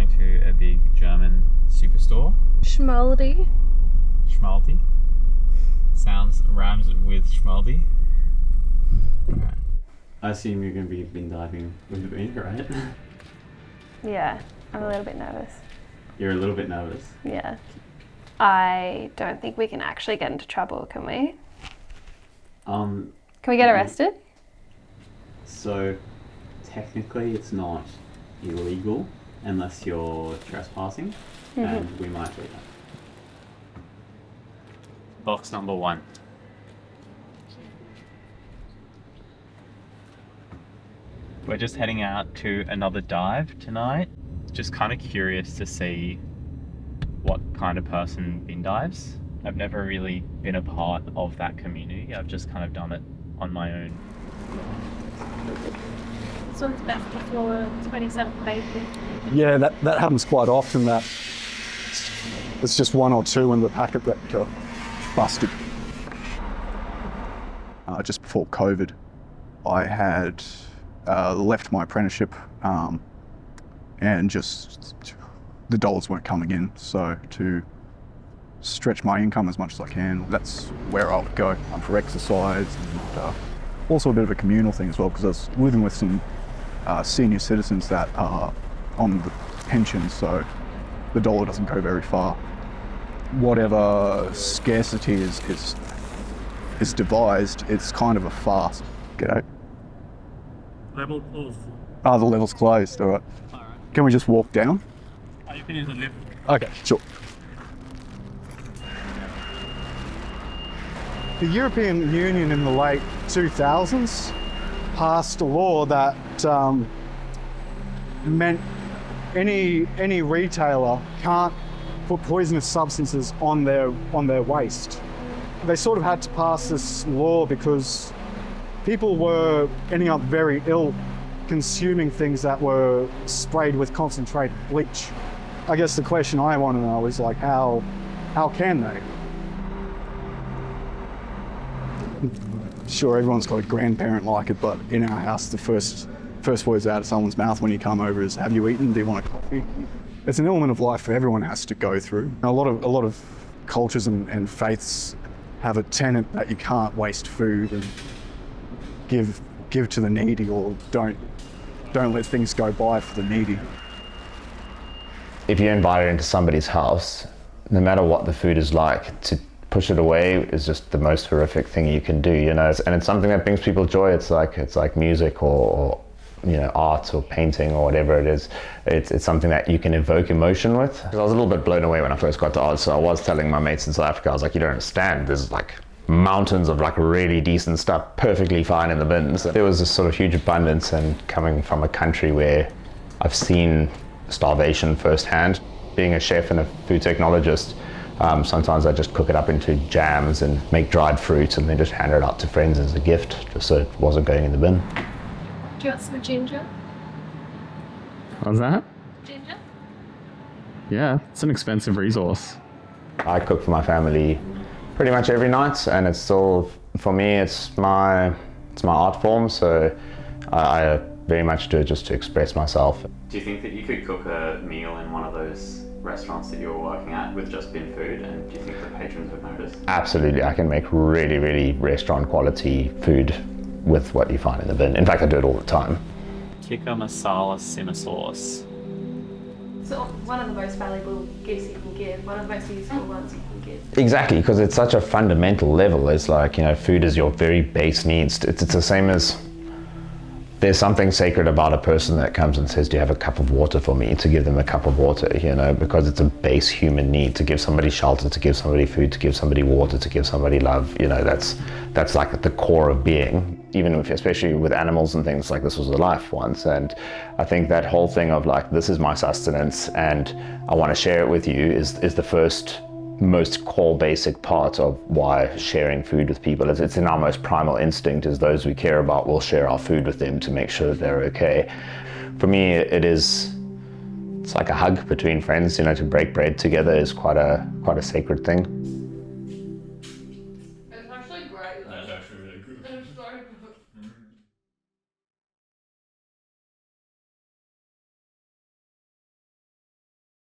going to a big German superstore. Schmaldi. Schmalti. Rhymes with Schmaldi. Right. I assume you're going to be bin diving with me, right? Yeah, I'm a little bit nervous. You're a little bit nervous? Yeah. I don't think we can actually get into trouble, can we? Can we get arrested? So, technically it's not illegal unless you're trespassing, and we might do that. Box number 1. We're just heading out to another dive tonight. Just kind of curious to see what kind of person bin dives. I've never really been a part of that community. I've just kind of done it on my own. So it's best before 27th baby. Yeah, that happens quite often, that it's just one or two in the packet that busted. Just before COVID, I had left my apprenticeship and just the dollars weren't coming in. So to stretch my income as much as I can, that's where I would go for exercise, and also a bit of a communal thing as well, because I was living with some senior citizens that are on the pension, so the dollar doesn't go very far. Whatever scarcity is devised, it's kind of a farce. G'day. Level closed. Oh, the level's closed, all right. Can we just walk down? You can use the lift. Okay, sure. The European Union in the late 2000s passed a law that meant any retailer can't put poisonous substances on their waste. They sort of had to pass this law because people were ending up very ill consuming things that were sprayed with concentrated bleach. I guess the question I want to know is, like, how can they? Sure, everyone's got a grandparent like it, but in our house, the first words out of someone's mouth when you come over is, "Have you eaten? Do you want a coffee?" It's an element of life that everyone has to go through. A lot of cultures and faiths have a tenet that you can't waste food and give to the needy, or don't let things go by for the needy. If you're invited into somebody's house, no matter what the food is like, to push it away is just the most horrific thing you can do, you know. And it's something that brings people joy. It's like music or you know, art or painting or whatever it is. It's something that you can evoke emotion with. I was a little bit blown away when I first got to art, so I was telling my mates in South Africa, I was like, you don't understand, there's like mountains of like really decent stuff perfectly fine in the bins. There was this sort of huge abundance, and coming from a country where I've seen starvation firsthand, being a chef and a food technologist, sometimes I just cook it up into jams and make dried fruit and then just hand it out to friends as a gift, just so it wasn't going in the bin. Do you want some ginger? What's that? Ginger? Yeah, it's an expensive resource. I cook for my family pretty much every night, and it's still, for me, it's my art form, so I very much do it just to express myself. Do you think that you could cook a meal in one of those restaurants that you were working at with just bin food, and do you think the patrons would notice? Absolutely, I can make really, really restaurant quality food with what you find in the bin. In fact, I do it all the time. Tikka masala simmer sauce. So one of the most valuable gifts you can give, one of the most useful ones you can give. Exactly, because it's such a fundamental level. It's like, you know, food is your very base needs. It's the same as, there's something sacred about a person that comes and says, do you have a cup of water for me? To give them a cup of water, you know, because it's a base human need. To give somebody shelter, to give somebody food, to give somebody water, to give somebody love, you know, that's like at the core of being. Even if, especially with animals and things, like this was a life once. And I think that whole thing of like, this is my sustenance and I want to share it with you is the first most core basic part of why sharing food with people is. It's in our most primal instinct, is those we care about will share our food with them to make sure that they're okay. For me, it's like a hug between friends, you know, to break bread together is quite a sacred thing.